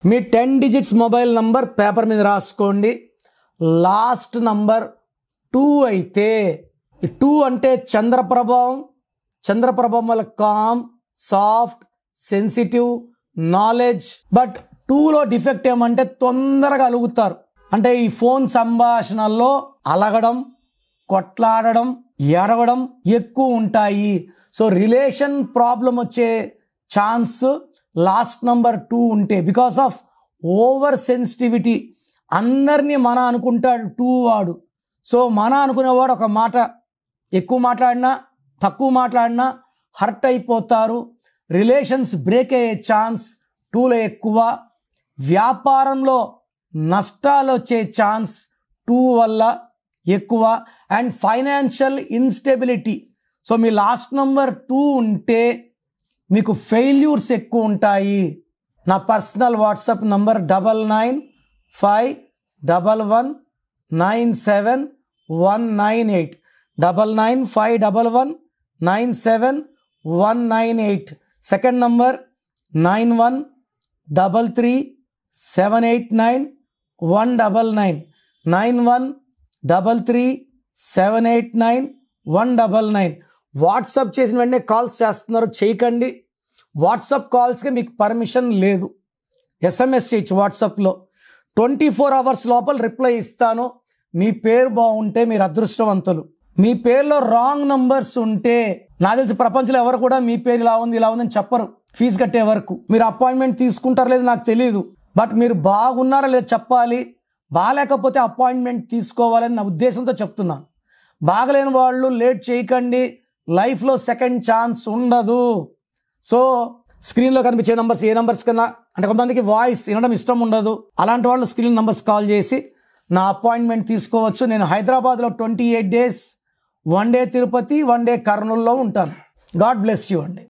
మీ 10 digits mobile number paper మీద రాసుకోండి. Last number 2 అయితే 2 అంటే చంద్రప్రభం వల్ల calm, soft, sensitive, knowledge. But 2లో డిఫెక్ట్ ఏమంటే తొందరగా అలుగుతారు. అంటే ఈ ఫోన్ సంభాషణల్లో అలగడం, కొట్లాడడం, ఎడవడం ఎక్కువ ఉంటాయి. సో రిలేషన్ ప్రాబ్లం వచ్చే ఛాన్స్ లాస్ట్ నంబర్ 2 ఉంటే, బికాస్ ఆఫ్ ఓవర్ సెన్సిటివిటీ. అందరినీ మన అనుకుంటాడు 2 వాడు. సో మన అనుకునేవాడు ఒక మాట ఎక్కువ మాట్లాడినా తక్కువ మాట్లాడినా హర్ట్ అయిపోతారు. రిలేషన్స్ బ్రేక్ అయ్యే ఛాన్స్ 2లో ఎక్కువ. వ్యాపారంలో నష్టాలు వచ్చే ఛాన్స్ 2 వల్ల ఎక్కువ. And financial instability. So me last number 2 ఉంటే మీకు ఫెయిల్యూర్స్ ఎక్కువ ఉంటాయి. నా personal WhatsApp number 9951197198 9951197198. Second number 9133789199 9133789199. WhatsApp చేసిన వెంటనే కాల్స్ చేస్తున్నారు, చేయకండి. వాట్సాప్ కాల్స్కి మీకు పర్మిషన్ లేదు. SMS చేయొచ్చు వాట్సాప్లో. 24 అవర్స్ లోపల రిప్లై ఇస్తాను. మీ పేరు బాగుంటే మీరు అదృష్టవంతులు. మీ పేరులో రాంగ్ నంబర్స్ ఉంటే, నాకు తెలిసి ప్రపంచంలో ఎవరు కూడా మీ పేరు ఇలా ఉంది ఇలా ఉందని చెప్పరు ఫీజు కట్టే వరకు. మీరు అపాయింట్మెంట్ తీసుకుంటారో లేదు నాకు తెలియదు, బట్ మీరు బాగున్నారా లేదు చెప్పాలి. బాగాలేకపోతే అపాయింట్మెంట్ తీసుకోవాలని నా ఉద్దేశంతో చెప్తున్నాను. బాగలేని వాళ్ళు లేట్ చేయకండి. లైఫ్లో సెకండ్ ఛాన్స్ ఉండదు. సో స్క్రీన్లో కనిపించే నంబర్స్ ఏ నంబర్స్ కన్నా, అంటే కొంతమందికి వాయిస్ వినడం ఇష్టం ఉండదు, అలాంటి వాళ్ళు స్క్రీన్ నంబర్స్ కాల్ చేసి నా అపాయింట్మెంట్ తీసుకోవచ్చు. నేను హైదరాబాద్లో 28 days 1 day తిరుపతి 1 day కర్నూలులో ఉంటాను. గాడ్ బ్లెస్ యూ అండి.